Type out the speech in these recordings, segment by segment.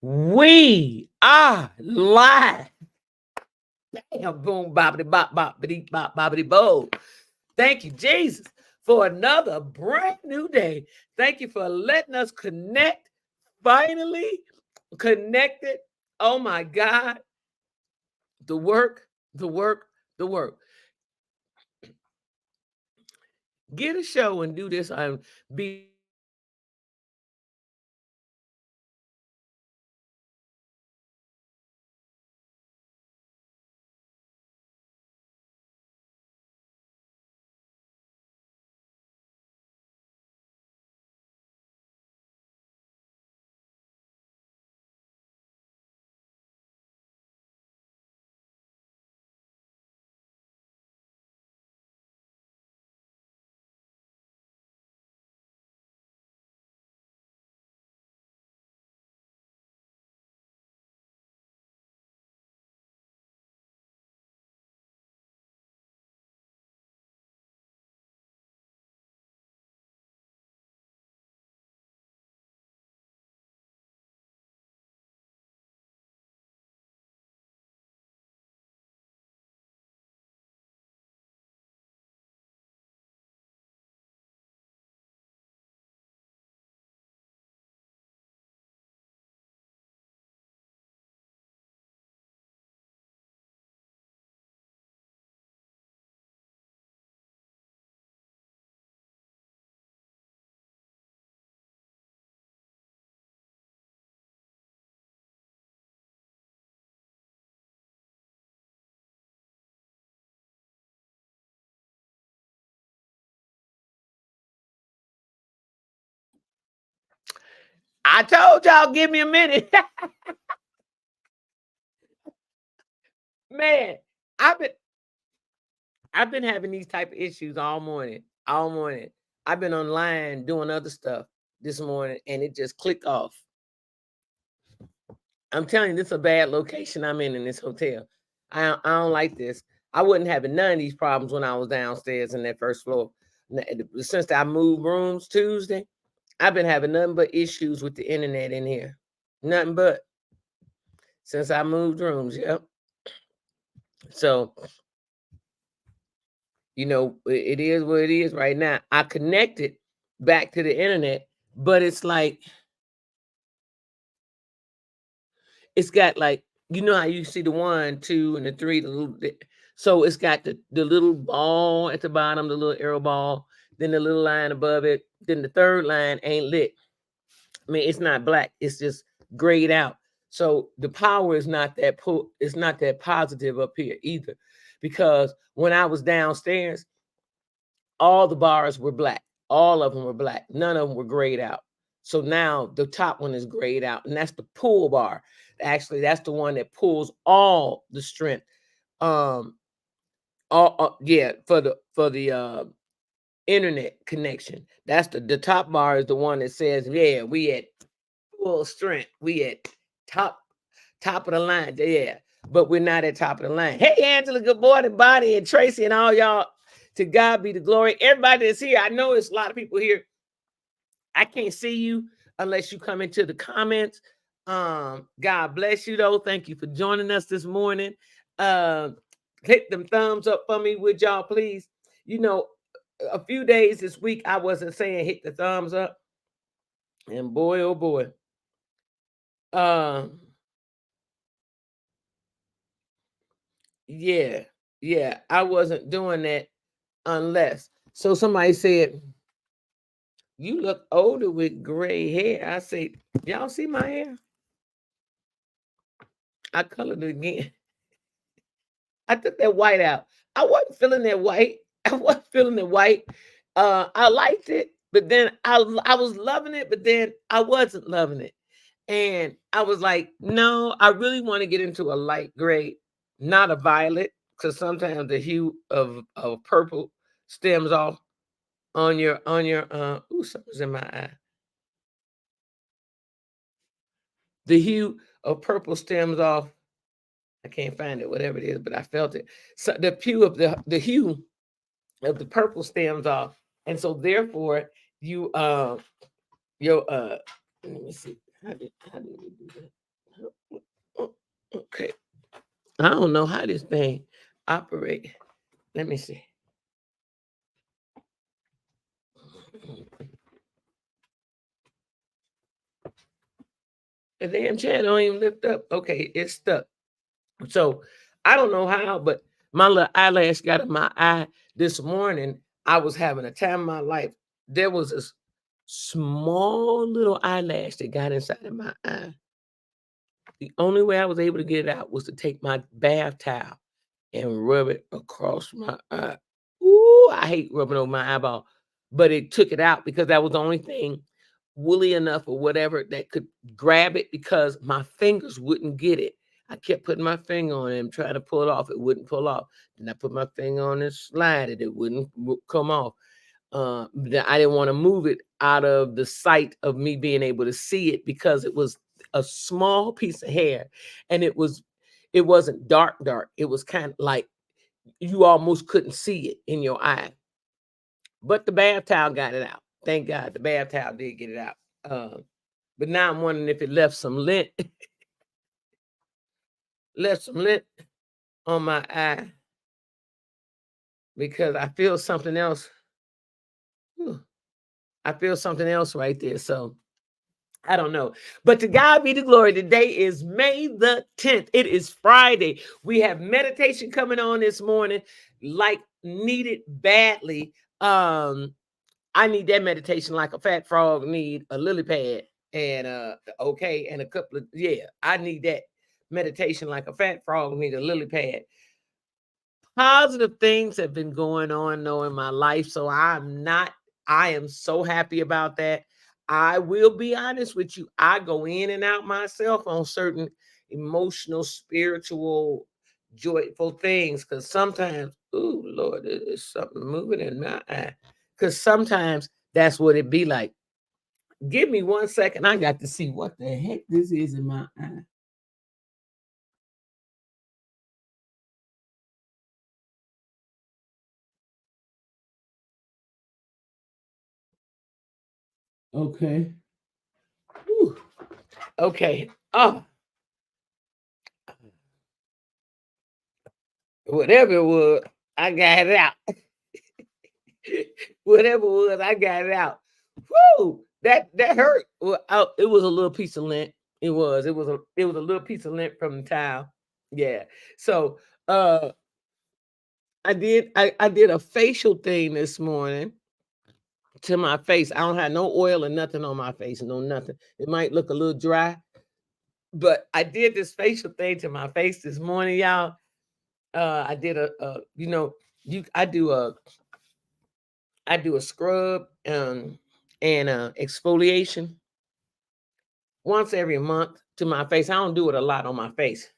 We are live. Bam, boom, boppity, bop, boppity, bo. Thank you, Jesus, for another brand new day. Thank you for letting us connect. Finally connected. Oh my God. The work, the work, the work. Get a show and do this. I'm be I told y'all, give me a minute. Man, I've been I've been having these type of issues all morning. All morning. I've been online doing other stuff this morning and it just clicked off. I'm telling you, this is a bad location I'm in this hotel. I don't like this. I wasn't having none of these problems when I was downstairs in that first floor. Since I moved rooms Tuesday, I've been having nothing but issues with the internet in here. Nothing but since I moved rooms. Yep. So, it is what it is right now. I connected back to the internet, but it's like, it's got like, how you see the 1, 2, and the 3, the little bit. So it's got the little ball at the bottom, the little arrow ball, then the little line above it. Then the third line ain't lit. I mean, it's not black. It's just grayed out. So the power is not that it's not that positive up here either. Because when I was downstairs, all the bars were black. All of them were black. None of them were grayed out. So now the top one is grayed out, and that's the pull bar. Actually, that's the one that pulls all the strength. Yeah, for the internet connection. That's the top bar is the one that says, yeah, we at full strength. We at top of the line. Yeah. But we're not at top of the line. Hey, Angela, good morning, Bonnie and Tracy and all y'all. To God be the glory. Everybody that's here, I know it's a lot of people here. I can't see you unless you come into the comments. God bless you, though. Thank you for joining us this morning. Hit them thumbs up for me, would y'all, please? A few days this week, I wasn't saying hit the thumbs up. And boy, oh boy. Yeah, I wasn't doing that unless. So somebody said, you look older with gray hair. I say, y'all see my hair? I colored it again. I took that white out. I wasn't feeling that white. I wasn't feeling the white. I liked it, but then I was loving it, but then I wasn't loving it. And I was like, no, I really want to get into a light gray, not a violet, because sometimes the hue of purple stems off on your ooh, something's in my eye. The hue of purple stems off. I can't find it, whatever it is, but I felt it. So the hue of the hue of the purple stems off, and so therefore you let me see how did we do that? Okay. I don't know how this thing operate. Let me see. The damn chat don't even lift up. Okay, it's stuck. So I don't know how, but my little eyelash got in my eye this morning. I was having a time of my life. There was a small little eyelash that got inside of my eye. The only way I was able to get it out was to take my bath towel and rub it across my eye. Ooh, I hate rubbing over my eyeball, but it took it out because that was the only thing woolly enough or whatever that could grab it because my fingers wouldn't get it. I kept putting my finger on it and trying to pull it off. It wouldn't pull off. Then I put my finger on it, slide it. It wouldn't come off. I didn't want to move it out of the sight of me being able to see it because it was a small piece of hair, and it wasn't dark dark. It was kind of like you almost couldn't see it in your eye. But the bath towel got it out. Thank God the bath towel did get it out. But now I'm wondering if it left some lint, left some lint on my eye because I feel something else. Whew, I feel something else right there. So I don't know. But to God be the glory. Today is May the 10th. It is Friday. We have meditation coming on this morning, like needed badly. I need that meditation like a fat frog need a lily pad. And okay, and a couple of I need that meditation like a fat frog need a lily pad. Positive things have been going on though in my life, so I am so happy about that. I will be honest with you, I go in and out myself on certain emotional, spiritual, joyful things because sometimes, oh Lord, there's something moving in my eye. Because sometimes that's what it be like. Give me 1 second. I got to see what the heck this is in my eye. Okay. Whew. Okay. Oh, whatever it was, I got it out. Whatever it was, I got it out. Whoo! That hurt. Well, it was a little piece of lint. It was a little piece of lint from the towel. Yeah. So I did a facial thing this morning to my face. I don't have no oil or nothing on my face, no nothing. It might look a little dry, but I did this facial thing to my face this morning, y'all. I did you I do a scrub and exfoliation once every month to my face. I don't do it a lot on my face.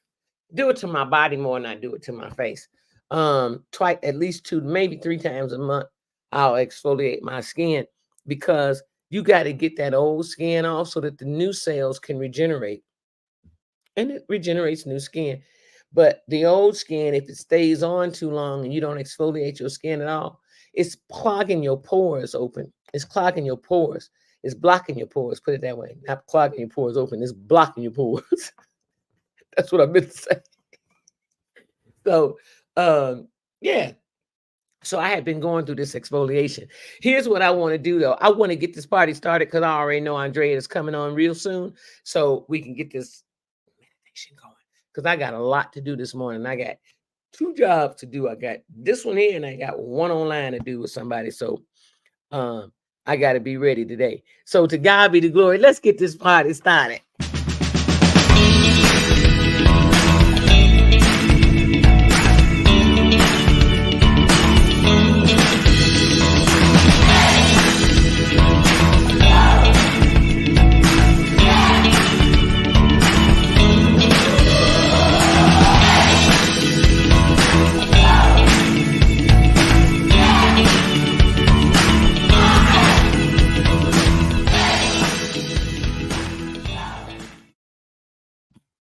Do it to my body more than I do it to my face. Twice, at least 2, maybe 3 times a month, I'll exfoliate my skin because you got to get that old skin off so that the new cells can regenerate, and it regenerates new skin. But the old skin, if it stays on too long and you don't exfoliate your skin at all, it's clogging your pores open. It's clogging your pores. It's blocking your pores. Put it that way. Not clogging your pores open. It's blocking your pores. That's what I meant to say. So, yeah. So I had been going through this exfoliation. Here's what I want to do though. I want to get this party started because I already know Andrea is coming on real soon. So we can get this meditation going. Because I got a lot to do this morning. I got 2 jobs to do. I got this one here and I got one online to do with somebody. So I got to be ready today. So to God be the glory. Let's get this party started.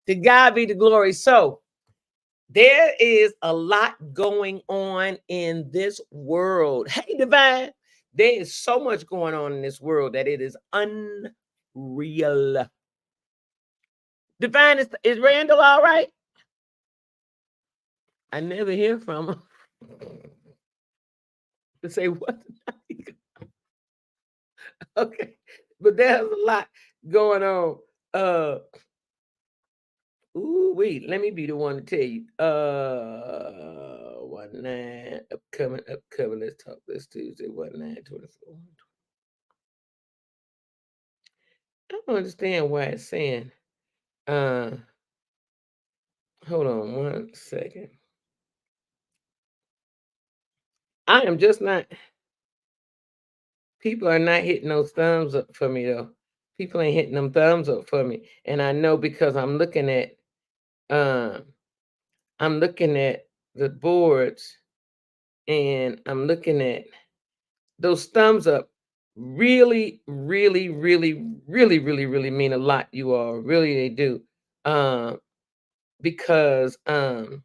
To God be the glory. So there is a lot going on in this world. Hey, Divine, there is so much going on in this world that it is unreal. Divine, is Randall all right? I never hear from him to say what. Okay, but there's a lot going on. Uh, ooh, wait, let me be the one to tell you. 1/9 upcoming. Let's talk this Tuesday. 1/9/24. I don't understand why it's saying. Uh, hold on 1 second. I am just not. People are not hitting those thumbs up for me though. People ain't hitting them thumbs up for me, and I know because um I'm looking at the boards, and I'm looking at those thumbs up. Really, really, really, really, really, really mean a lot. You all really they do, um, because oh,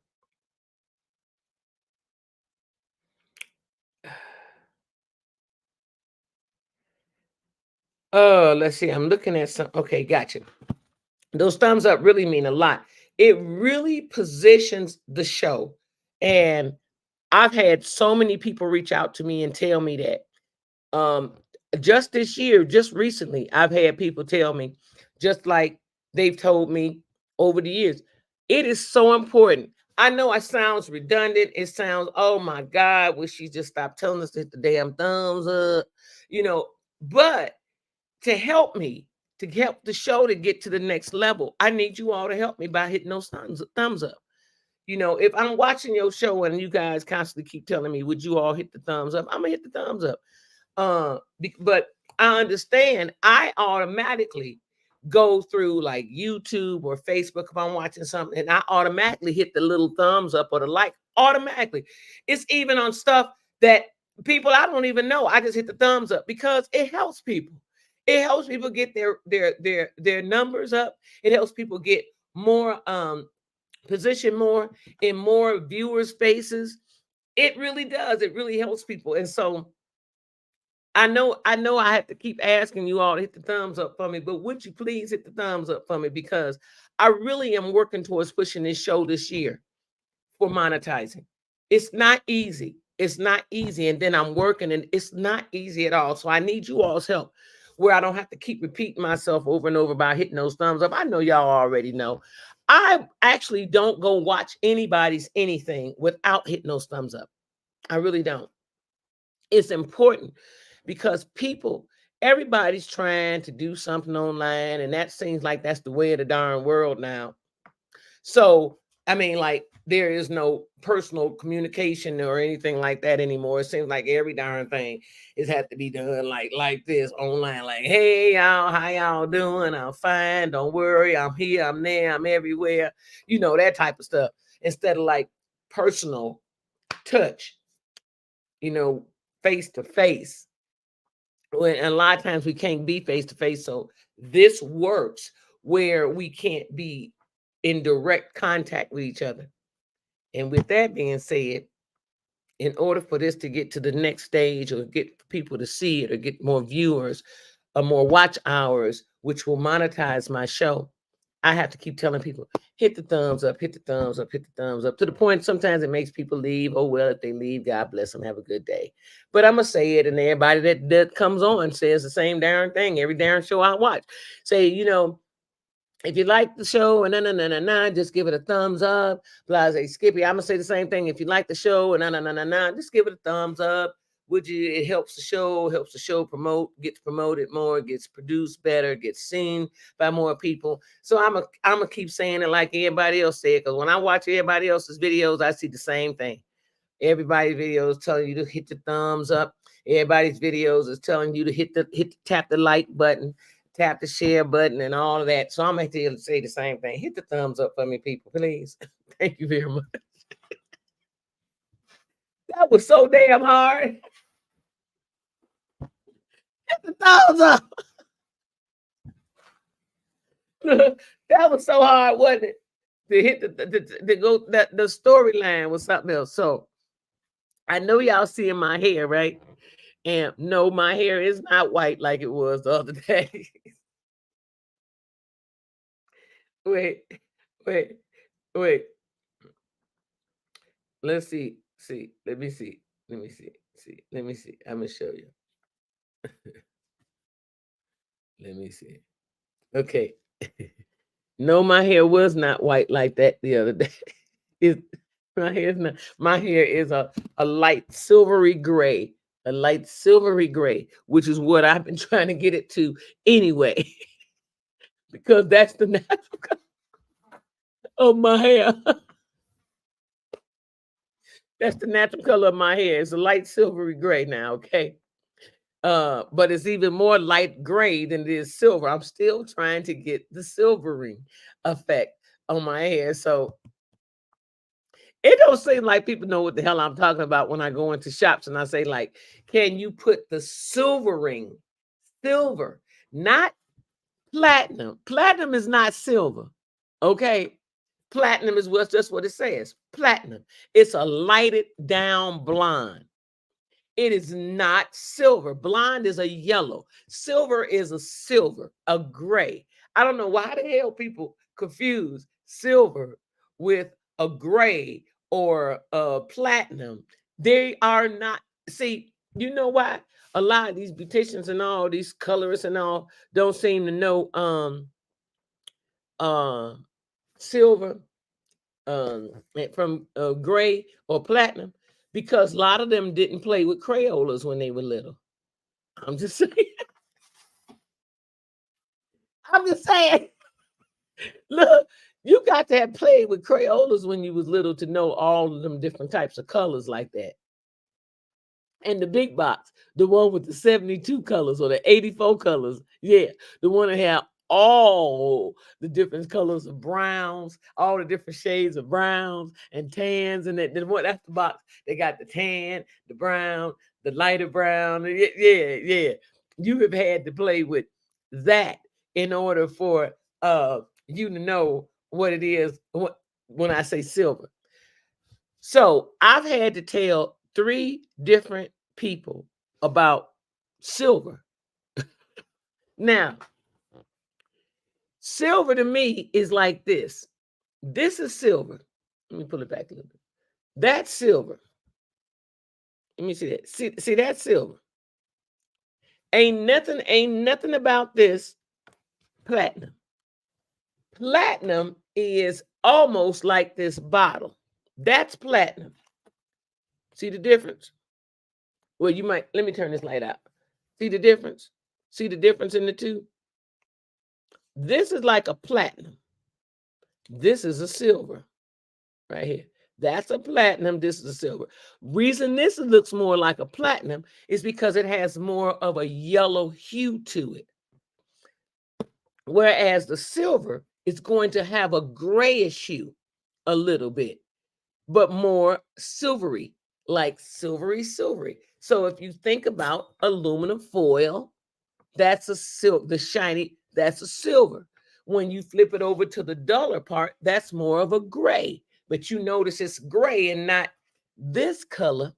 let's see. I'm looking at some. Okay, gotcha. Those thumbs up really mean a lot. It really positions the show. And I've had so many people reach out to me and tell me that. Um, just this year, just recently, I've had people tell me, just like they've told me over the years, it is so important. I know it sounds redundant. It sounds, oh my God, wish she just stopped telling us to hit the damn thumbs up, you know, but to help me, to help the show to get to the next level, I need you all to help me by hitting those thumbs up. You know, if I'm watching your show and you guys constantly keep telling me, would you all hit the thumbs up? I'm gonna hit the thumbs up. But I understand I automatically go through like YouTube or Facebook if I'm watching something, and I automatically hit the little thumbs up or the like automatically. It's even on stuff that people I don't even know. I just hit the thumbs up because it helps people. It helps people get their numbers up. It helps people get more position more in more viewers' faces. It really does. It really helps people. And so I know I have to keep asking you all to hit the thumbs up for me, but would you please hit the thumbs up for me? Because I really am working towards pushing this show this year for monetizing. It's not easy. It's not easy. And then I'm working and it's not easy at all. So I need you all's help where I don't have to keep repeating myself over and over about hitting those thumbs up. I know y'all already know. I actually don't go watch anybody's anything without hitting those thumbs up. I really don't. It's important because everybody's trying to do something online, and that seems like that's the way of the darn world now. So, I mean, like, there is no personal communication or anything like that anymore. It seems like every darn thing is have to be done like this online. Like, hey y'all, how y'all doing? I'm fine. Don't worry. I'm here. I'm there. I'm everywhere. You know, that type of stuff. Instead of like personal touch, you know, face to face. And a lot of times we can't be face to face. So this works where we can't be in direct contact with each other. And with that being said, in order for this to get to the next stage or get people to see it or get more viewers or more watch hours, which will monetize my show, I have to keep telling people, hit the thumbs up, hit the thumbs up, hit the thumbs up, to the point sometimes it makes people leave. Oh, well, if they leave, God bless them, have a good day. But I'm going to say it, and everybody that comes on says the same darn thing. Every darn show I watch. Say, you know, if you like the show and just give it a thumbs up. Blase Skippy, I'm gonna say the same thing. If you like the show and just give it a thumbs up. Would you? It helps the show gets promoted more, gets produced better, gets seen by more people. So I'm gonna keep saying it like everybody else said, because when I watch everybody else's videos, I see the same thing. Everybody's videos telling you to hit the thumbs up. Everybody's videos is telling you to tap the like button, tap the share button, and all of that. So I'm going to say the same thing. Hit the thumbs up for me, people, please. Thank you very much. That was so damn hard. Hit the thumbs up. That was so hard, wasn't it? To hit the go that the storyline was something else. So I know y'all seeing my hair, right? And no, my hair is not white like it was the other day. wait, wait, wait. Let's see. See. Let me see. Let me see. See. Let me see. I'm gonna show you. Let me see. Okay. No, my hair was not white like that the other day. It, my hair is not. My hair is a light silvery gray, a light silvery gray, which is what I've been trying to get it to anyway, because that's the natural color of my hair. That's the natural color of my hair. It's a light silvery gray now. Okay. But it's even more light gray than it is silver. I'm still trying to get the silvering effect on my hair. So it don't seem like people know what the hell I'm talking about when I go into shops and I say, like, can you put the silvering, silver, not platinum? Platinum is not silver. Okay. Platinum is what's just what it says. Platinum. It's a lighted down blonde. It is not silver. Blonde is a yellow. Silver is a silver, a gray. I don't know why the hell people confuse silver with a gray or a platinum. They are not. See, you know why? A lot of these beauticians and all these colorists and all don't seem to know uh silver from gray or platinum, because a lot of them didn't play with Crayolas when they were little. I'm just saying. I'm just saying. Look, you got to have played with Crayolas when you was little to know all of them different types of colors like that. And the big box, the one with the 72 colors or the 84 colors. Yeah, the one that had all the different colors of browns, all the different shades of browns and tans. And that's the box. They got the tan, the brown, the lighter brown. Yeah, yeah. You have had to play with that in order for you to know what it is when I say silver. So I've had to tell 3 different people about silver. Now, silver to me is like this. This is silver. Let me pull it back a little bit. That's silver. Let me see that. See that's silver. Ain't nothing about this platinum. Platinum is almost like this bottle. That's platinum. See the difference? Well, you might, let me turn this light out. See the difference? See the difference in the two? This is like a platinum. This is a silver right here. That's a platinum. This is a silver. Reason this looks more like a platinum is because it has more of a yellow hue to it. Whereas the silver is going to have a grayish hue a little bit, but more silvery, like silvery. So if you think about aluminum foil, that's a silver, the shiny, that's a silver. When you flip it over to the duller part, that's more of a gray. But you notice it's gray and not this color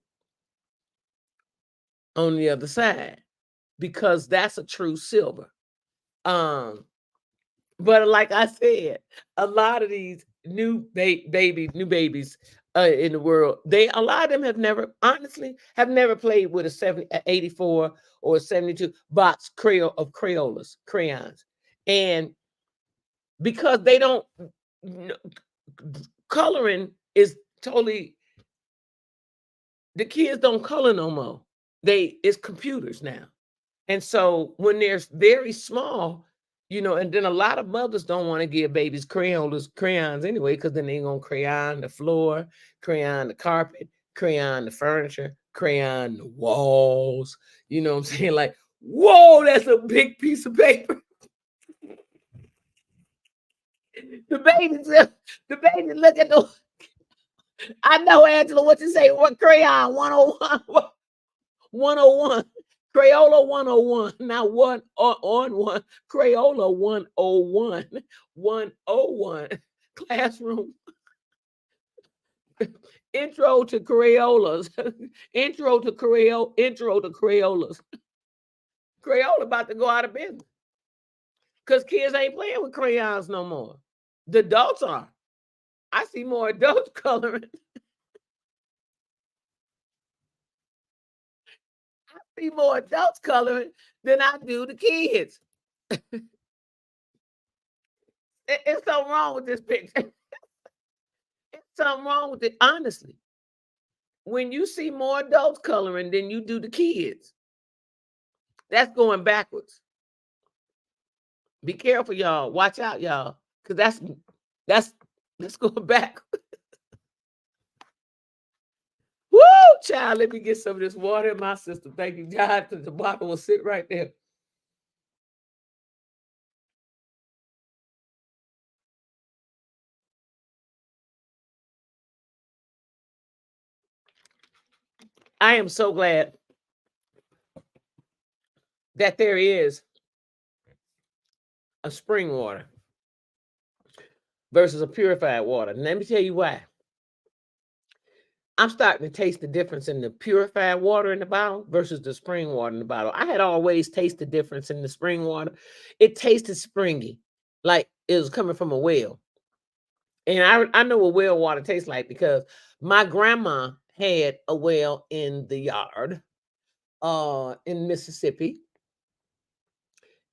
on the other side, because that's a true silver. But like I said, a lot of these new babies in the world, a lot of them have never, honestly, have never played with a 84 or a 72 box of crayons. And because they don't, coloring is totally, the kids don't color no more. It's computers now. And so when they're very small, and then a lot of mothers don't want to give babies crayons anyway, because then they're going to crayon the floor, crayon the carpet, crayon the furniture, crayon the walls. You know what I'm saying? Like, whoa, that's a big piece of paper. The babies look at the, I know, Angela, what you say? What crayon? 101. 101. Crayola 101. Now one on one. Crayola 101. 101. Classroom. Intro to Crayolas. Intro to Crayolas. Crayola about to go out of business, because kids ain't playing with crayons no more. The adults are. I see more adults coloring. I see more adults coloring than I do the kids. It's something wrong with this picture. It's something wrong with it. Honestly, when you see more adults coloring than you do the kids, that's going backwards. Be careful, y'all. Watch out, y'all, because that's going back. Woo, child. Let me get some of this water in my system. Thank you, God, because the bottle will sit right there. I am so glad that there is a spring water versus a purified water. And let me tell you why. I'm starting to taste the difference in the purified water in the bottle versus the spring water in the bottle. I had always tasted the difference in the spring water. It tasted springy, like it was coming from a well. And I know what well water tastes like because my grandma had a well in the yard in Mississippi.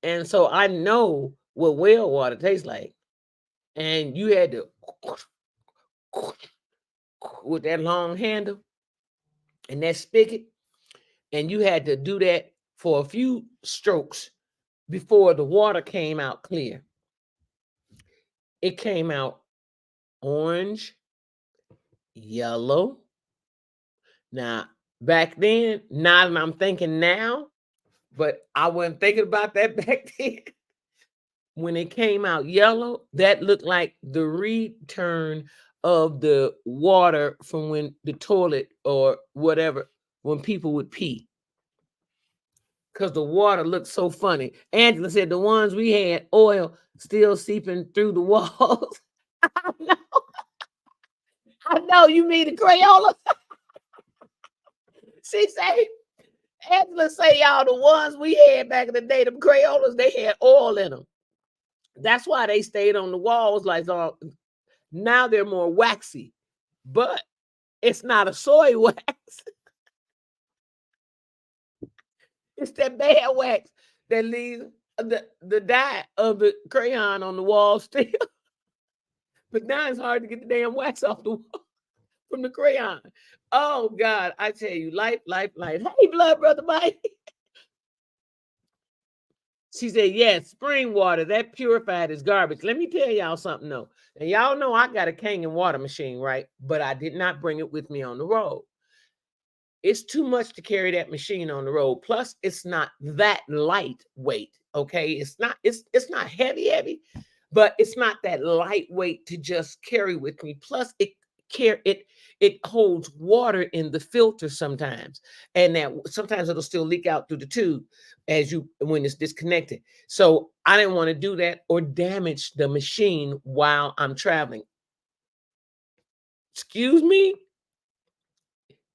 And so I know what well water tastes like. And you had to with that long handle and that spigot, and you had to do that for a few strokes before the water came out clear. It came out orange, yellow. Now, back then, not that I'm thinking now, but I wasn't thinking about that back then. When it came out yellow, that looked like the return of the water from when the toilet or whatever, when people would pee. Because the water looked so funny. Angela said the ones we had, oil still seeping through the walls. I know, I know you mean the Crayola. She say, Angela say, y'all, the ones we had back in the day, them Crayolas, they had oil in them. That's why they stayed on the walls like now they're more waxy, but it's not a soy wax. It's that bad wax that leaves the dye of the crayon on the wall still. But now it's hard to get the damn wax off the wall from the crayon. Oh God, I tell you, life. Hey, blood brother Mike. She said, yes, spring water, that purified is garbage. Let me tell y'all something though. And y'all know I got a Kangen water machine, right? But I did not bring it with me on the road. It's too much to carry that machine on the road. Plus, it's not that lightweight. Okay. It's not heavy, but it's not that lightweight to just carry with me. Plus, it holds water in the filter sometimes. And that sometimes it'll still leak out through the tube when it's disconnected. So I didn't want to do that or damage the machine while I'm traveling. Excuse me?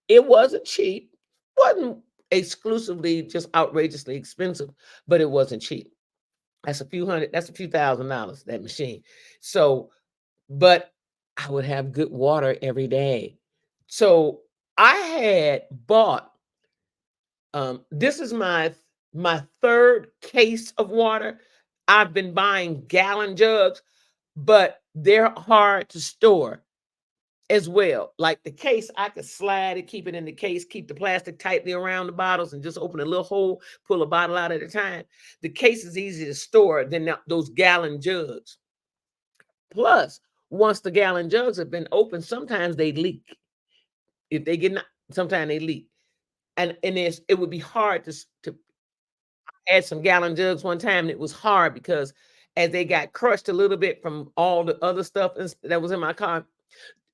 It wasn't cheap. Wasn't exclusively just outrageously expensive, but it wasn't cheap. That's a few $1,000s, that machine. So, but I would have good water every day. So I had bought, this is my third case of water. I've been buying gallon jugs, but they're hard to store as well. Like the case, I could slide it, keep it in the case, keep the plastic tightly around the bottles, and just open a little hole, pull a bottle out at a time. The case is easy to store than those gallon jugs. Plus, once the gallon jugs have been opened, sometimes they leak. If they get, sometimes they leak, and it would be hard to add some gallon jugs one time. And it was hard because as they got crushed a little bit from all the other stuff that was in my car,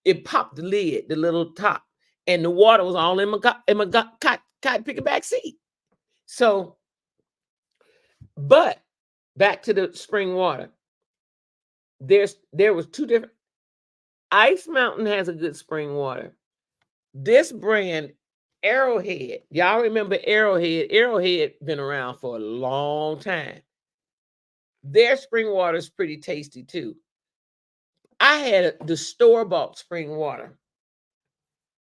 it popped the lid, the little top, and the water was all in my cotton picket seat. So, but back to the spring water. There was two different. Ice Mountain has a good spring water. This brand, Arrowhead, y'all remember Arrowhead? Arrowhead been around for a long time. Their spring water is pretty tasty too. I had the store-bought spring water,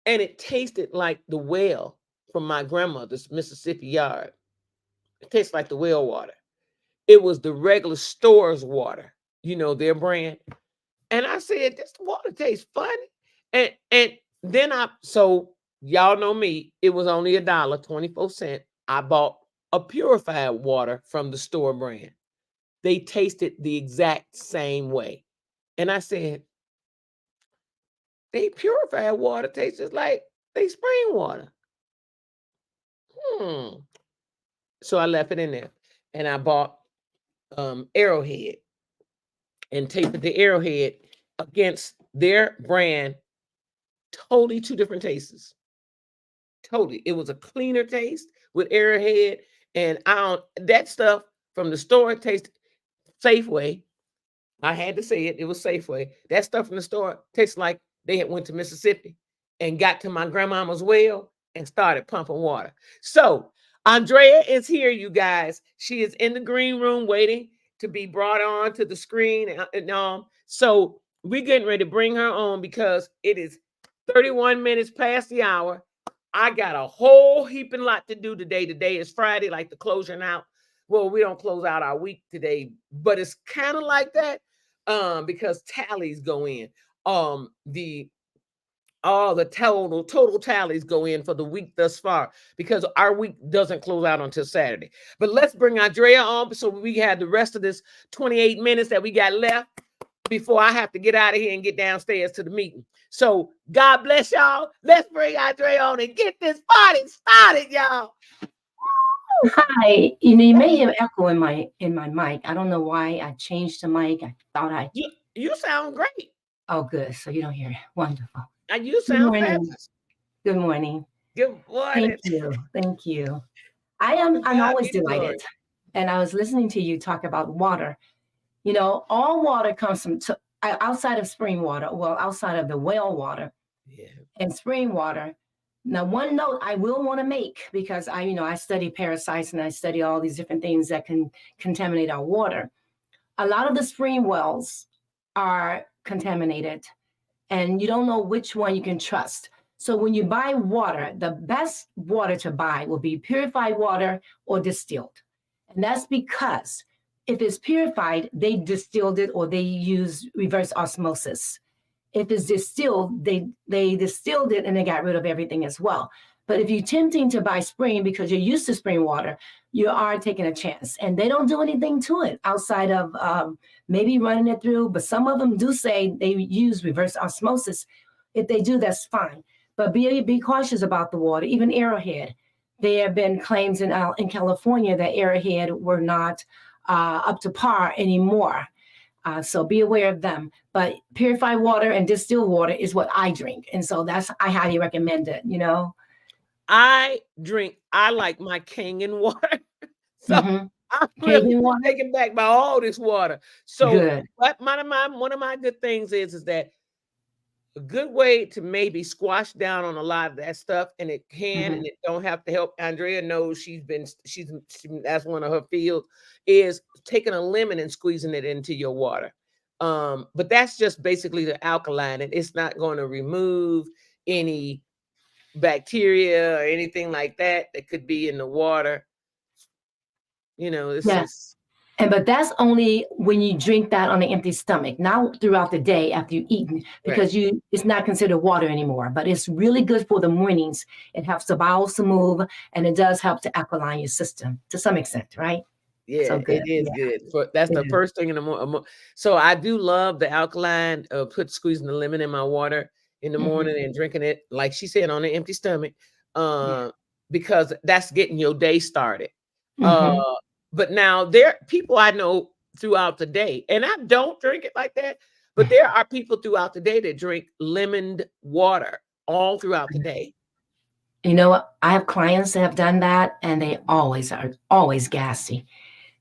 and it tasted like the well from my grandmother's Mississippi yard. It tastes like the well water. It was the regular store's water, their brand. And I said, this water tastes funny. And then so y'all know me, it was only $1.24. I bought a purified water from the store brand. They tasted the exact same way. And I said, they purified water tastes just like they spring water. So I left it in there. And I bought Arrowhead and tasted the Arrowhead against their brand. Totally two different tastes. Totally. It was a cleaner taste with Arrowhead. And that stuff from the store tastes Safeway. I had to say it. It was Safeway. That stuff from the store tastes like they had went to Mississippi and got to my grandmama's well and started pumping water. So Andrea is here, you guys. She is in the green room waiting to be brought on to the screen. So we're getting ready to bring her on because it is 31 minutes past the hour. I got a whole heaping lot to do today. Today is Friday, like the closing out. Well, we don't close out our week today, but it's kind of like that because tallies go in. The total tallies go in for the week thus far because our week doesn't close out until Saturday. But let's bring Andrea on so we have the rest of this 28 minutes that we got left before I have to get out of here and get downstairs to the meeting. So God bless y'all. Let's bring Andrea on and get this party started, y'all. Hi. You may hear echo in my mic. I don't know why I changed the mic. I thought you sound great. Oh, good. So you don't hear it. Wonderful. And you sound fabulous. Good morning. Good morning. Thank you. I'm always delighted. And I was listening to you talk about water. All water comes from outside of spring water, well, outside of the well water and spring water. Now, one note I will want to make, because I study parasites and I study all these different things that can contaminate our water. A lot of the spring wells are contaminated and you don't know which one you can trust. So when you buy water, the best water to buy will be purified water or distilled. And that's because if it's purified, they distilled it or they use reverse osmosis. If it's distilled, they distilled it and they got rid of everything as well. But if you're tempting to buy spring because you're used to spring water, you are taking a chance. And they don't do anything to it outside of maybe running it through. But some of them do say they use reverse osmosis. If they do, that's fine. But be cautious about the water. Even Arrowhead, there have been claims in California that Arrowhead were not up to par anymore. So be aware of them. But purified water and distilled water is what I drink. And so I highly recommend it, I like my Kangen water. So I'm really taken back by all this water. So good. But one of my good things is that a good way to maybe squash down on a lot of that stuff, and it can and it don't have to help. Andrea knows that's one of her fields, is taking a lemon and squeezing it into your water. But that's just basically the alkaline, and it's not going to remove any bacteria or anything like that could be in the water. But that's only when you drink that on an empty stomach, not throughout the day after you've eaten, because it's not considered water anymore. But it's really good for the mornings. It helps the bowels to move, and it does help to alkaline your system to some extent, right? Yeah, so it is good. That's the first thing in the morning. So I do love the alkaline, squeezing the lemon in my water in the morning and drinking it, like she said, on an empty stomach, because that's getting your day started. But now there are people I know throughout the day, and I don't drink it like that, but there are people throughout the day that drink lemoned water all throughout the day. You know what? I have clients that have done that, and they are always gassy.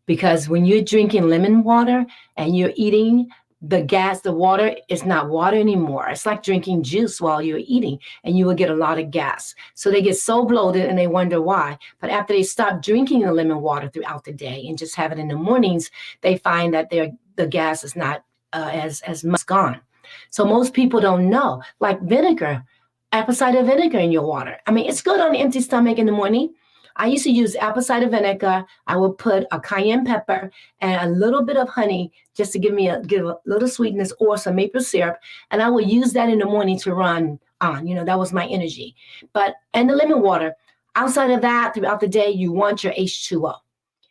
Because when you're drinking lemon water and you're eating, the water is not water anymore. It's like drinking juice while you're eating, and you will get a lot of gas. So they get so bloated and they wonder why. But after they stop drinking the lemon water throughout the day and just have it in the mornings, they find that the gas is not as much gone. So most people don't know, like vinegar, apple cider vinegar in your water. I mean, it's good on an empty stomach in the morning. I used to use apple cider vinegar. I would put a cayenne pepper and a little bit of honey just to give a little sweetness, or some maple syrup, and I would use that in the morning to run on. That was my energy. But and the lemon water. Outside of that, throughout the day, you want your H2O,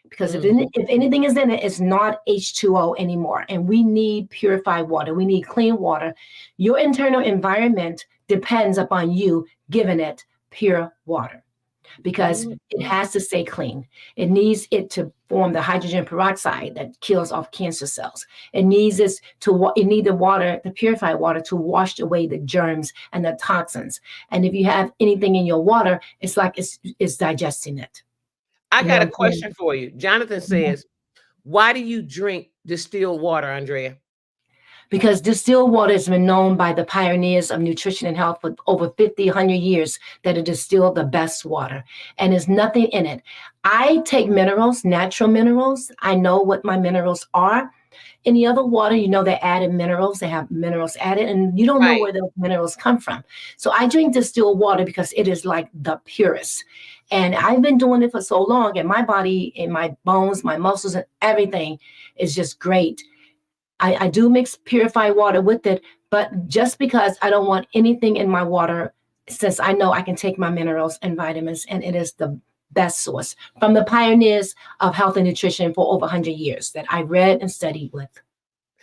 because Mhm. if anything is in it, it's not H2O anymore. And we need purified water. We need clean water. Your internal environment depends upon you giving it pure water, because it Mhm. has to stay clean. It needs it to form the hydrogen peroxide that kills off cancer cells. It need the water, the purified water, to wash away the germs and the toxins. And if you have anything in your water, it's like it's digesting it. I You know got a what I'm saying? question for you. Jonathan Yeah. says, "Why do you drink distilled water, Andrea?" Because distilled water has been known by the pioneers of nutrition and health for over 50, 100 years, that it is still the best water, and there's nothing in it. I take minerals, natural minerals. I know what my minerals are. Any other water, they added minerals, they have minerals added, and you don't know Right. where those minerals come from. So I drink distilled water because it is like the purest. And I've been doing it for so long, and my body and my bones, my muscles, and everything is just great. I do mix purified water with it, but just because I don't want anything in my water, since I know I can take my minerals and vitamins, and it is the best source from the pioneers of health and nutrition for over 100 years that I read and studied with,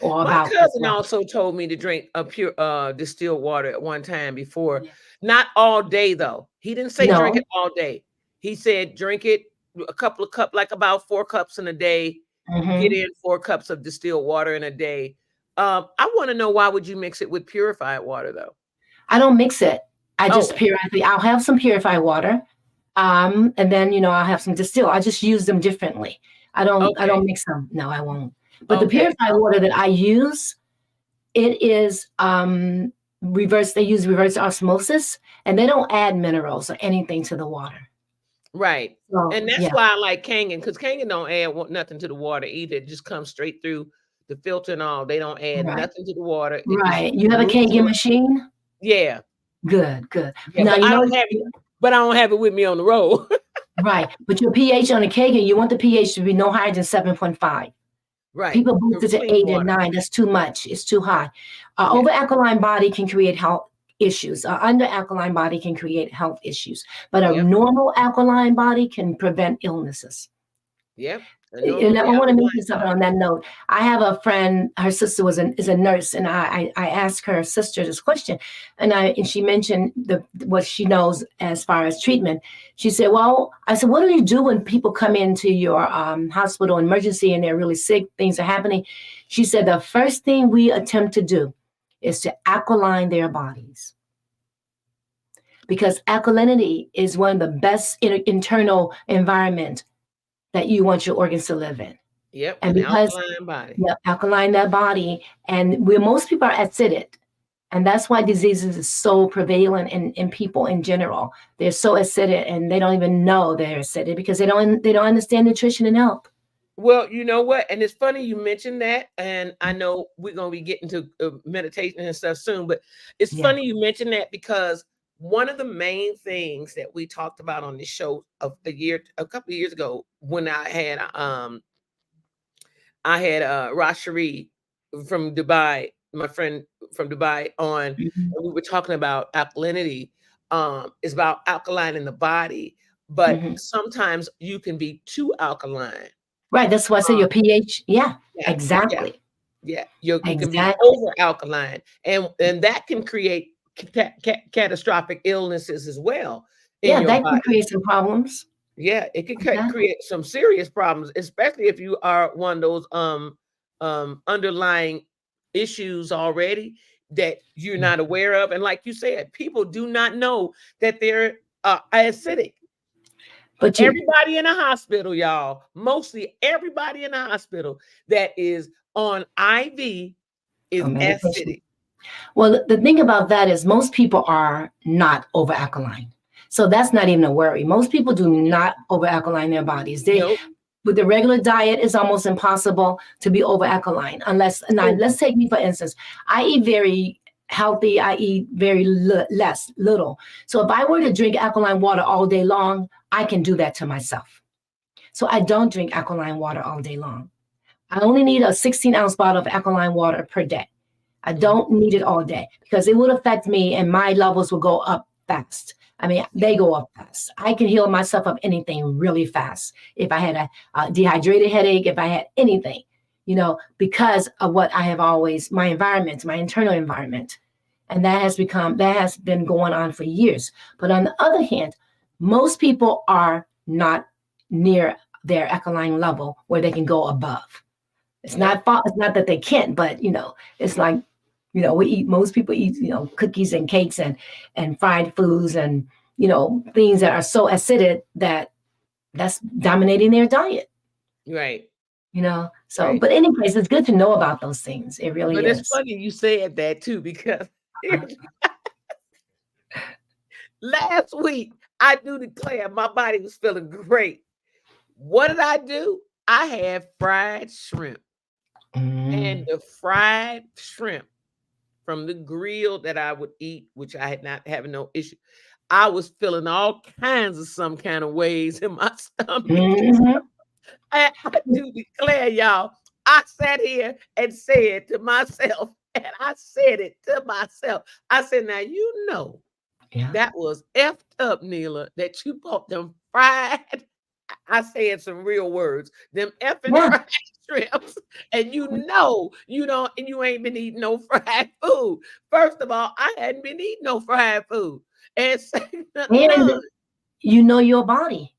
or My about as cousin well. also told me to drink a pure distilled water at one time before. Yeah. Not all day though. He didn't say drink No. it all day. He said drink it a couple of like about 4 cups in a day. Get Hmm. in 4 cups of distilled water in a day. I want to know, why would you mix it with purified water though? I don't mix it. I just Oh, periodically, I'll have some purified water. And then, I'll have some distilled. I just use them differently. I okay, don't mix them. No, I won't. But the okay, purified water that I use, it is reverse. They use reverse osmosis, and they don't add minerals or anything to the water. right. So And that's yeah, why I like Kangen, because Kangen don't add nothing to the water either. It just comes straight through the filter and all. They don't add right, nothing to the water. It just right. You have a moves Kangen on. machine? Yeah, Good, good. yeah, Now but you I know, don't have it. But I don't have it with me on the road. right. But your pH on a Kangen, you want the pH to be no higher than 7.5. Right. People boost The it to clean 8 and water. 9. That's too much. It's too high. Yeah. Over alkaline body can create health issues. Under alkaline body can create health issues. But a Yep. normal alkaline body can prevent illnesses. Yep. A And I normally want to alkaline mention something body. on that note. I have a friend, her sister is a nurse, and I asked her sister this question, and she mentioned what she knows as far as treatment. She said, "Well," I said, "What do you do when people come into your hospital emergency and they're really sick, things are happening?" She said, "The first thing we attempt to do is to alkaline their bodies, because alkalinity is one of the best internal environment that you want your organs to live in." Yep. And An because alkaline body. yeah, alkaline that body, and where most people are acidic, and that's why diseases is so prevalent in people in general. They're so acidic, and they don't even know they're acidic because they don't understand nutrition and health. Well, you know what? And it's funny you mentioned that. And I know we're going to be getting to meditation and stuff soon, but it's Yeah. funny you mentioned that, because one of the main things that we talked about on this show of a couple of years ago, when I had Rashari from Dubai, my friend from Dubai, on, Mhm. and we were talking about alkalinity. It's about alkaline in the body, but Mhm. sometimes you can be too alkaline. Right. That's why I say Um, your pH. Yeah. yeah, yeah, Exactly. yeah. You can be Exactly. over alkaline, and that can create catastrophic illnesses as well in Yeah, your that can body. create some problems. Yeah, it could Exactly. create some serious problems, especially if you are one of those underlying issues already that you're Yeah. not aware of. And like you said, people do not know that they're acidic. But you Everybody in the hospital, y'all, mostly everybody in the hospital that is on IV is on medication. acidic. Well, the thing about that is most people are not over alkaline. So that's not even a worry. Most people do not over alkaline their bodies. Nope. With the regular diet, it's almost impossible to be over alkaline unless, now Oh, let's take me for instance. I eat very healthy. I eat very less, little. So if I were to drink alkaline water all day long, I can do that to myself. So I don't drink alkaline water all day long. I only need a 16-ounce bottle of alkaline water per day. I mhm. don't need it all day because it would affect me and my levels will go up fast. I mean, they go up fast. I can heal myself of anything really fast. If I had a dehydrated headache, if I had anything, because of what I have always, my environment, my internal environment. And that has been going on for years. But on the other hand, most people are not near their alkaline level where they can go above. Yep. It's not that they can't, but it's like, most people eat, cookies and cakes and fried foods and, things that are so acidic that's dominating their diet, Right. So, Right. but anyways, it's good to know about those things. It really But it's is. funny you said that too, because Uh, last week I do declare my body was feeling great. What did I do? I had fried shrimp, and mm, the fried shrimp from the grill that I would eat, which I had not having no issue. I was feeling all kinds of some kind of ways in my stomach. mhm. I do declare, y'all, I sat here and said to myself, and I said it to myself. I said, now you know Yeah. that was effed up, Neela, that you bought them fried. I said some real words, them effing Yeah. fried shrimps, and you don't, and you ain't been eating no fried food. First of all, I hadn't been eating no fried food, and second, none. And you know your body.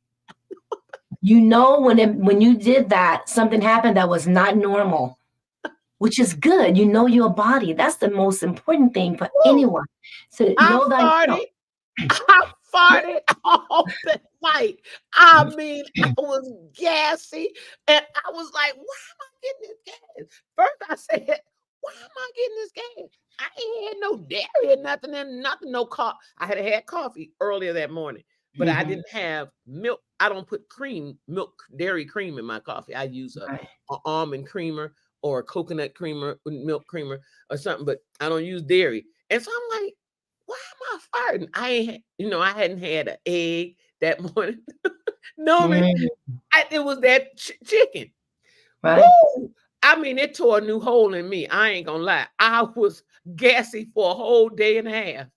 When you did that, something happened that was not normal, which is good. You know your body. That's the most important thing for Woo! anyone. To I know thyself. farted. I farted all the night. I mean, I was gassy, and I was like, "Why am I getting this gas?" First, I said, "Why am I getting this gas?" I ain't had no dairy or nothing, and nothing, no coffee. I had coffee earlier that morning, but I Mhm. didn't have milk. I don't put dairy cream in my coffee. I use Right. a almond creamer or a coconut creamer, milk creamer, or something, but I don't use dairy. And so I'm like, why am I farting? I hadn't had an egg that morning. Normally, Mm, it was that chicken. right. Woo! I mean, it tore a new hole in me. I ain't gonna lie. I was gassy for a whole day and a half.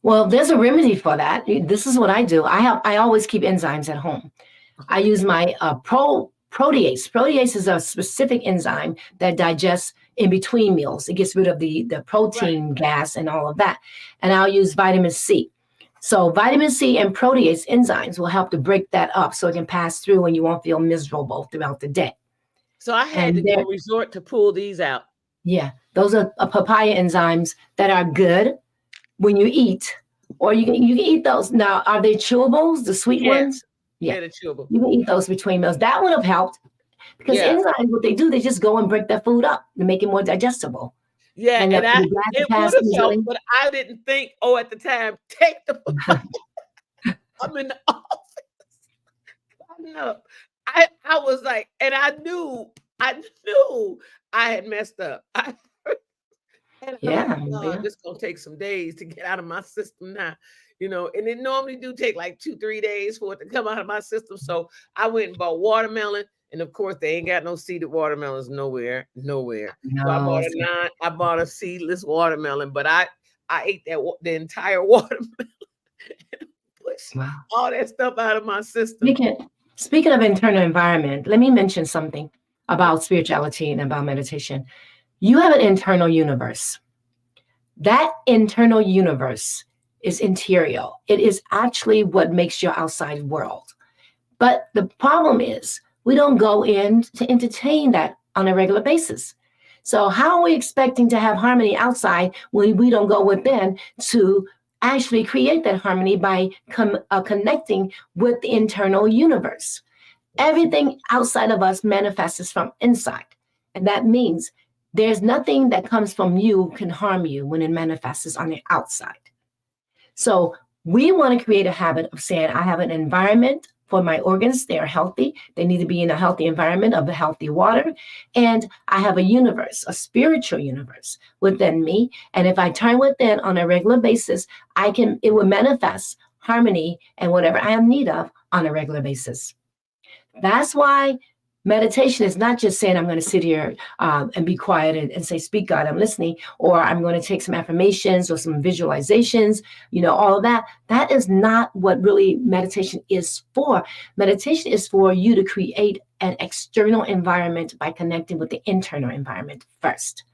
Well, there's a remedy for that. This is what I do. I always keep enzymes at home. I Okay. use my protease. Protease is a specific enzyme that digests in between meals. It gets rid of the Right. protein gas and all of that. And I'll use vitamin C. So vitamin C and protease enzymes will help to break that up so it can pass through and you won't feel miserable throughout the day. So I had to And go there, resort to pull these out. yeah, those are papaya enzymes that are good when you eat, or you can eat those. Now, are they chewables, the sweet Yes. ones? Yeah, Yeah, the chewable. you can eat those between meals. That would have helped because Yeah. enzymes, what they do, they just go and break that food up to make it more digestible, Yeah. and And the gas will it would pass have helped, easily. but I didn't think, oh, at the time, take the I'm in the cutting up. I was like, and I knew I had messed up. And I'm like, Yeah, "God, yeah. this gonna take some days to get out of my system now," and it normally do take like 2, 3 days for it to come out of my system. So I went and bought watermelon, and of course they ain't got no seeded watermelons nowhere, nowhere. So No, I bought a seedless watermelon, but I ate the entire watermelon, pushed wow. all that stuff out of my system. Speaking speaking of internal environment, let me mention something Okay. about spirituality and about meditation. You have an internal universe. That internal universe is interior. It is actually what makes your outside world. But the problem is, we don't go in to entertain that on a regular basis. So, how are we expecting to have harmony outside when we don't go within to actually create that harmony by connecting with the internal universe? Yes. Everything outside of us manifests from inside. And that means there's nothing that comes from you can harm you when it manifests on the outside. So we want to create a habit of saying, I have an environment for my organs. They are healthy. They need to be in a healthy environment of a healthy water. And I have a universe, a spiritual universe within me. And if I turn within on a regular basis, it will manifest harmony and whatever I have need of on a regular basis. That's why meditation is not just saying I'm going to sit here and be quiet and say, speak God, I'm listening, or I'm going to take some affirmations or some visualizations, all of that. That is not what really meditation is for. Meditation is for you to create an external environment by connecting with the internal environment first.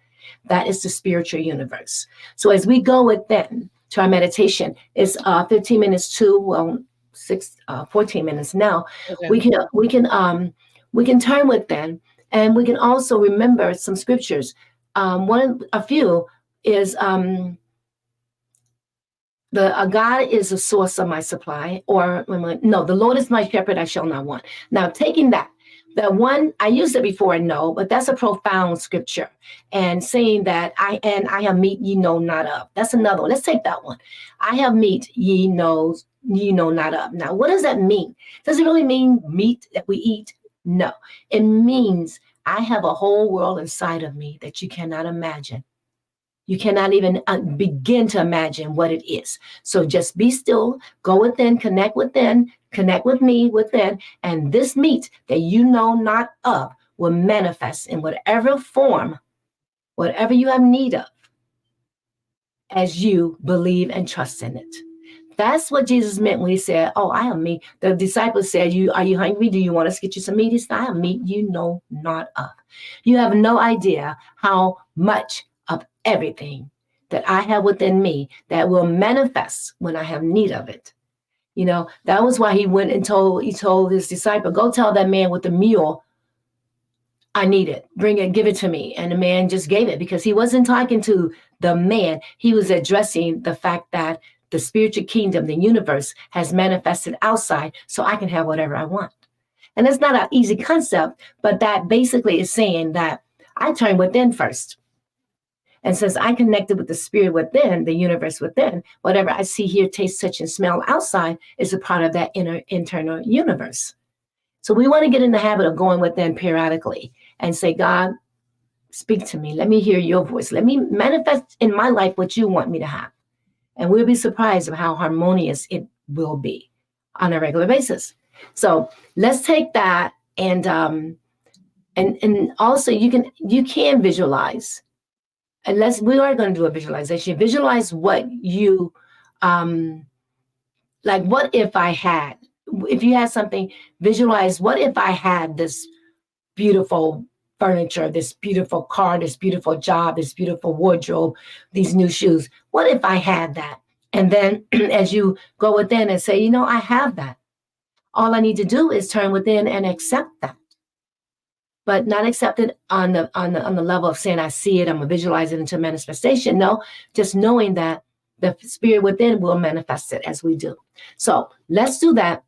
That is the spiritual universe. So as we go within to our meditation, it's 15 minutes to, 14 minutes now. Okay. We can turn within, and we can also remember some scriptures. A few is God is the source of my supply, or no, the Lord is my shepherd, I shall not want. Now, taking that, the one I used it before, no, but that's a profound scripture, and saying that I have meat ye know not of. That's another one. Let's take that one. I have meat ye know not of. Now, what does that mean? Does it really mean meat that we eat? No, it means I have a whole world inside of me that you cannot imagine. You cannot even begin to imagine what it is. So just be still, go within, connect with me within, and this meat that you know not of will manifest in whatever form, whatever you have need of, as you believe and trust in it. That's what Jesus meant when he said, oh, I have meat. The disciples said, are you hungry? Do you want us to get you some meat? He said, I have meat you know not of. You have no idea how much of everything that I have within me that will manifest when I have need of it. That was why he went and told his disciple, go tell that man with the mule, I need it. Bring it, give it to me. And the man just gave it, because he wasn't talking to the man. He was addressing the fact that the spiritual kingdom, the universe, has manifested outside, so I can have whatever I want. And it's not an easy concept, but that basically is saying that I turn within first. And since I connected with the spirit within, the universe within, whatever I see, hear, taste, touch, and smell outside is a part of that internal universe. So we want to get in the habit of going within periodically and say, God, speak to me. Let me hear your voice. Let me manifest in my life what you want me to have. And we'll be surprised of how harmonious it will be on a regular basis. So let's take that, and also you can visualize. Unless we are going to do a visualization, visualize what you like. What if I had? If you had something, visualize what if I had this beautiful furniture, this beautiful car, this beautiful job, this beautiful wardrobe, these new shoes. What if I had that? And then as you go within and say, I have that. All I need to do is turn within and accept that. But not accept it on the level of saying I see it, I'm gonna visualize it into manifestation. No, just knowing that the spirit within will manifest it as we do. So let's do that.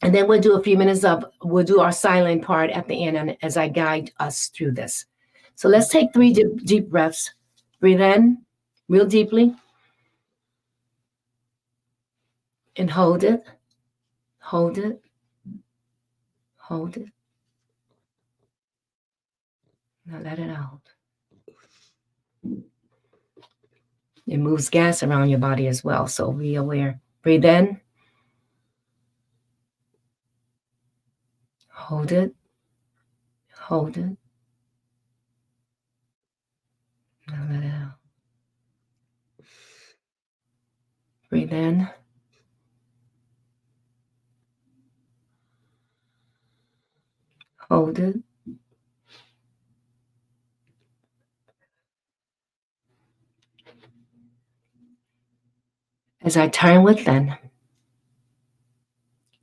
And then we'll do a few minutes we'll do our silent part at the end as I guide us through this. So let's take 3 deep breaths. Breathe in real deeply. And hold it. Hold it. Hold it. Now let it out. It moves gas around your body as well, so be aware. Breathe in. Hold it. Hold it. Now let it out. Breathe in. Hold it. As I turn within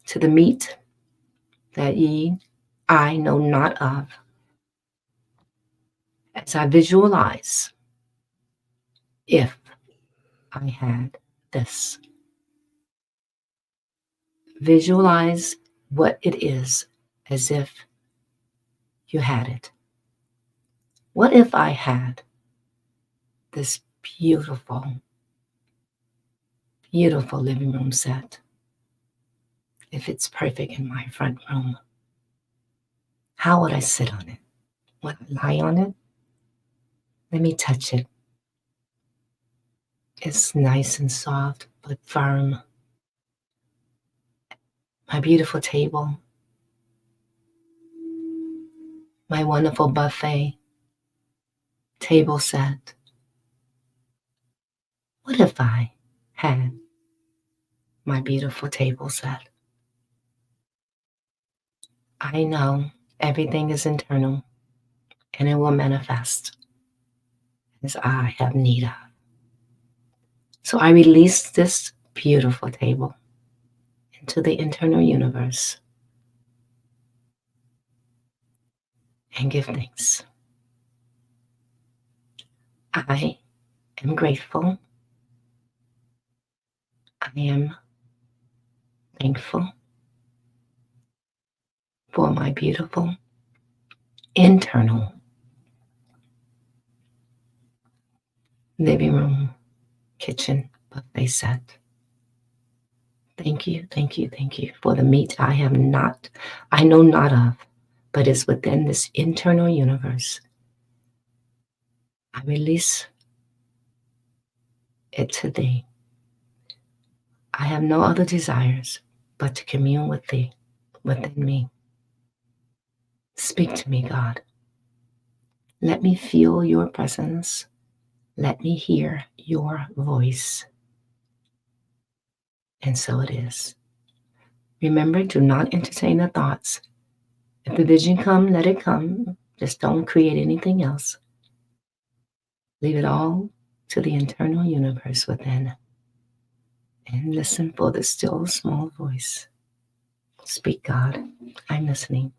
to the meat that I know not of, as I visualize, if I had this. Visualize what it is as if you had it. What if I had this beautiful, beautiful living room set? if it's perfect in my front room, how would I sit on it? Would I lie on it? Let me touch it. It's nice and soft but firm. My beautiful table, my wonderful buffet table set. What if I had my beautiful table set? I know everything is internal and it will manifest as I have need of. So I release this beautiful table into the internal universe and give thanks. I am grateful. I am thankful for my beautiful internal living room, kitchen, buffet set. Thank you, thank you, thank you for the meat I know not of, but is within this internal universe. I release it to thee. I have no other desires but to commune with thee within me. Speak to me, God. Let me feel your presence. Let me hear your voice. And so it is. Remember, do not entertain the thoughts. If the vision come, let it come. Just don't create anything else. Leave it all to the internal universe within and listen for the still small voice. Speak, God. I'm listening.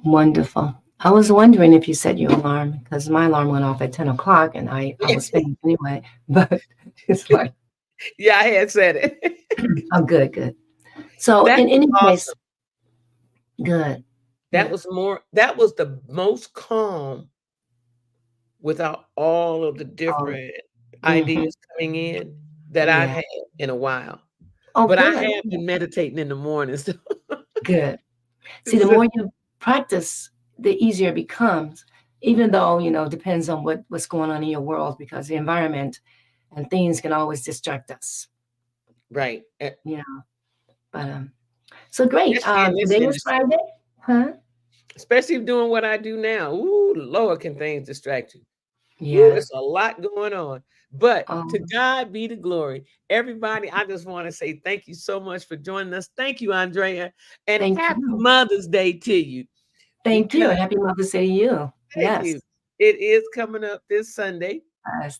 Wonderful. I was wondering if you set your alarm because my alarm went off at 10 o'clock and I was finished anyway. But it's like, Yeah, I had said it. oh, good, good. So, That in was any case, awesome. good. That Yeah. was more, that was the most calm without all of the Oh, different mhm. ideas coming in that I've Yeah. had in a while. Oh, But I good. have been meditating in the morning. So, Good. See, the so more you practice, the easier it becomes, even though, depends on what's going on in your world because the environment and things can always distract us, right. you know. But so great. Especially in this Today is industry, Friday. Huh? especially doing what I do now. Ooh, Lord, can things distract you? Ooh, Yeah. it's a lot going on. But to Um, God be the glory. Everybody, I just want to say thank you so much for joining us. Thank you, Andrea. And Thank happy you. Mother's Day to you. Thank you. Because And happy Mother's Day to you. thank Yes. you. It is coming up this Sunday.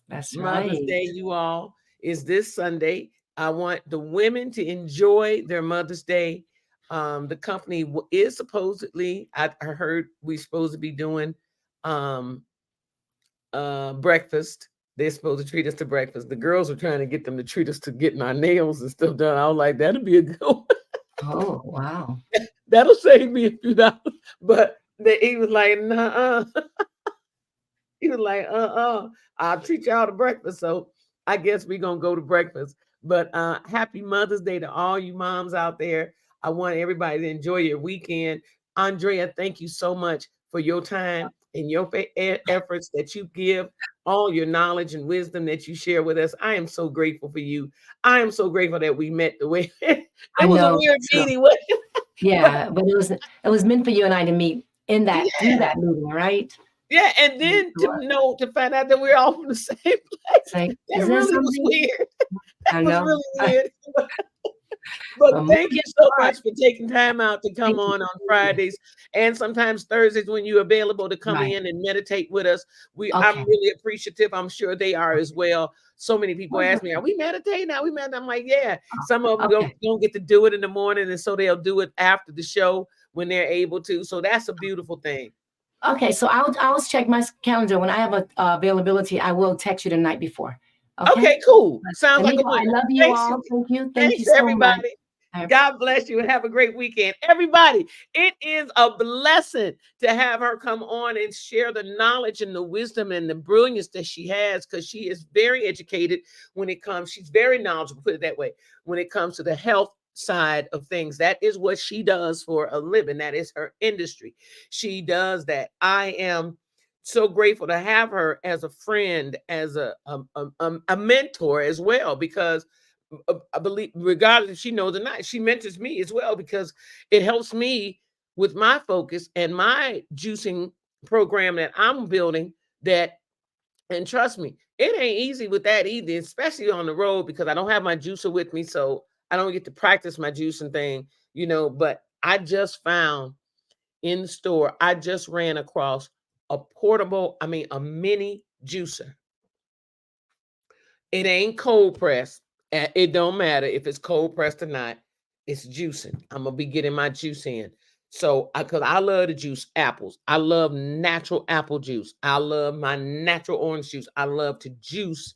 That's Mother's right. Day, you all, is this Sunday. I want the women to enjoy their Mother's Day. The company is supposedly, I heard we're supposed to be doing um, breakfast. They're supposed to treat us to breakfast. The girls were trying to get them to treat us to getting our nails and stuff done. I was like, that'll be a good one. Oh, wow. That'll save me a few dollars. But he was like, nah, he was like, I'll treat y'all to breakfast. So I guess we're gonna go to breakfast. But happy Mother's Day to all you moms out there. I want everybody to enjoy your weekend. Andrea, thank you so much for your time and your efforts that you give, all your knowledge and wisdom that you share with us. I am so grateful for you. I am so grateful that we met the way I it was a know. weird So, meeting, but yeah, but it was meant for you and I to meet in that through yeah, that meeting, right? yeah, and Yes, then it to was. know to find out that we're all from the same place. It's like, That is there really was something? weird. That I was know. really weird. But But more thank you get so apart. much for taking time out to come Thank you. on Thank you. Fridays and sometimes Thursdays when you're available to come Right. in and meditate with us. I'm Okay. really appreciative. I'm sure they are as well. So many people ask me, Wonderful. "Are we meditating? Now we meditate?" I'm like, "Yeah." Some of them Okay. don't get to do it in the morning, and so they'll do it after the show when they're able to. So that's a beautiful thing. Okay. So I'll check my calendar when I have a availability. I will text you the night before. Okay. Okay, cool. But Sounds like a Tamiko, I winner. love you Thanks. all. Thank you. Thank you Thanks, so much. everybody. I God bless you and have a great weekend. Everybody, it is a blessing to have her come on and share the knowledge and the wisdom and the brilliance that she has because she is very educated when it comes, she's very knowledgeable, put it that way, when it comes to the health side of things. That is what she does for a living. That is her industry. She does that. I am so grateful to have her as a friend, as a mentor as well, because I believe, regardless if she knows or not, she mentors me as well because it helps me with my focus and my juicing program that I'm building. That, and trust me, it ain't easy with that either, especially on the road because I don't have my juicer with me, so I don't get to practice my juicing thing. But I just found in the store, I just ran across a mini juicer. It ain't cold pressed. It don't matter if it's cold pressed or not. It's juicing. I'm gonna be getting my juice in. So, because I love to juice apples, I love natural apple juice. I love my natural orange juice. I love to juice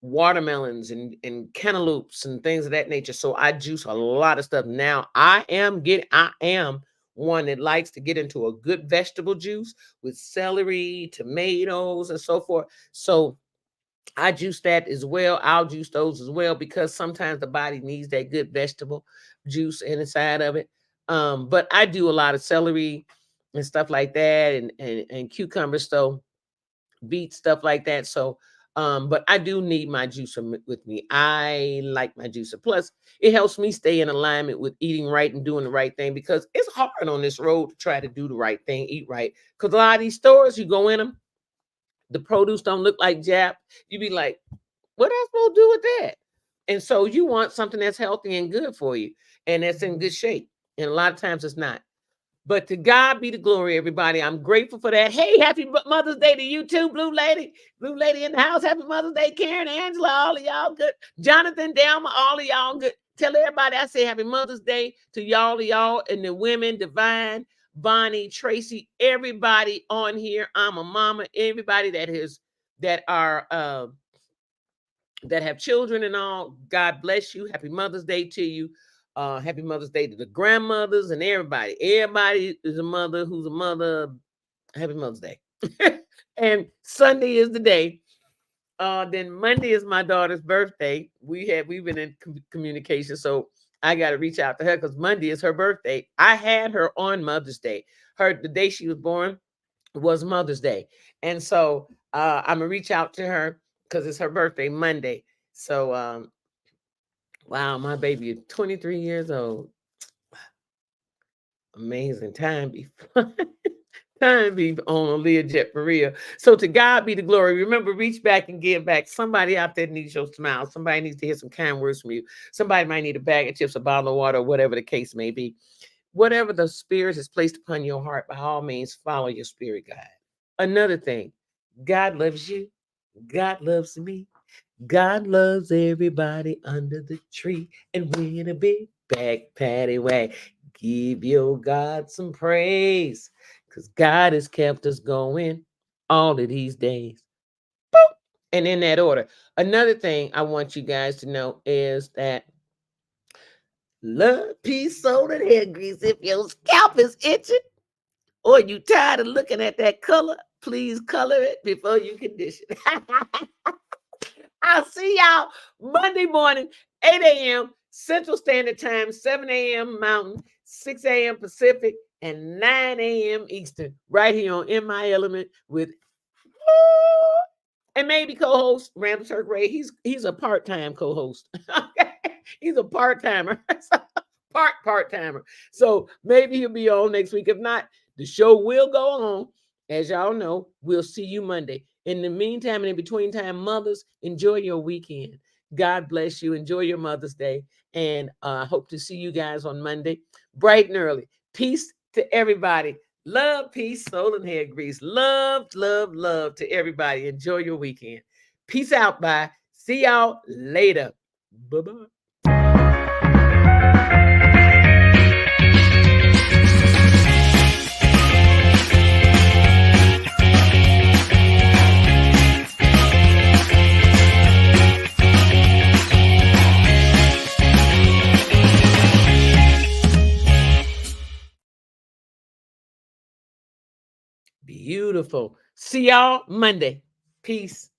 watermelons and cantaloupes and things of that nature. So I juice a lot of stuff. Now I am one that likes to get into a good vegetable juice with celery, tomatoes, and so forth. So I juice that as well. I'll juice those as well because sometimes the body needs that good vegetable juice inside of it. But I do a lot of celery and stuff like that, and cucumbers, so beet stuff like that. So, but I do need my juicer with me. I like my juicer. Plus, it helps me stay in alignment with eating right and doing the right thing because it's hard on this road to try to do the right thing, eat right. Because a lot of these stores, you go in them, the produce don't look like Jap. You be like, what am I supposed to do with that? And so you want something that's healthy and good for you and that's in good shape. And a lot of times it's not. But to God be the glory, everybody. I'm grateful for that. Hey, happy Mother's Day to you too, Blue Lady. Blue Lady in the house. Happy Mother's Day, Karen, Angela, all of y'all good. Jonathan, Delma, all of y'all good. Tell everybody I say happy Mother's Day to y'all and the women, Divine, Bonnie, Tracy, everybody on here. I'm a mama. Everybody that have children and all. God bless you. Happy Mother's Day to you. Happy Mother's Day to the grandmothers and everybody. Everybody is a mother who's a mother. Happy Mother's Day. And Sunday is the day. Then Monday is my daughter's birthday. We've been in communication, so I got to reach out to her because Monday is her birthday. I had her on Mother's Day. The day she was born was Mother's Day, and so I'm gonna reach out to her because it's her birthday Monday. So wow, my baby is 23 years old. Amazing. Time be time be on a Learjet for real. So to God be the glory. Remember, reach back and give back. Somebody out there needs your smile. Somebody needs to hear some kind words from you. Somebody might need a bag of chips, a bottle of water, whatever the case may be. Whatever the Spirit has placed upon your heart, by all means, follow your spirit guide. Another thing, God loves you. God loves me. God loves everybody under the tree. And we're in a big bag patty wag. Give your God some praise. Because God has kept us going all of these days. Boop. And in that order. Another thing I want you guys to know is that love, peace, soul, and hair grease. If your scalp is itching or you tired of looking at that color, please color it before you condition. I'll see y'all Monday morning, 8 a.m. Central Standard Time, 7 a.m. Mountain, 6 a.m. Pacific, and 9 a.m. Eastern, right here on In My Element with and maybe co-host Randall Turk Ray. He's a part-time co-host. He's a part-timer. Part-timer. So maybe he'll be on next week. If not, the show will go on. As y'all know, we'll see you Monday. In the meantime and in between time, mothers, enjoy your weekend. God bless you. Enjoy your Mother's Day. And I hope to see you guys on Monday, bright and early. Peace to everybody. Love, peace, soul, and hair grease. Love, love, love to everybody. Enjoy your weekend. Peace out. Bye. See y'all later. Bye-bye. Beautiful. See y'all Monday. Peace.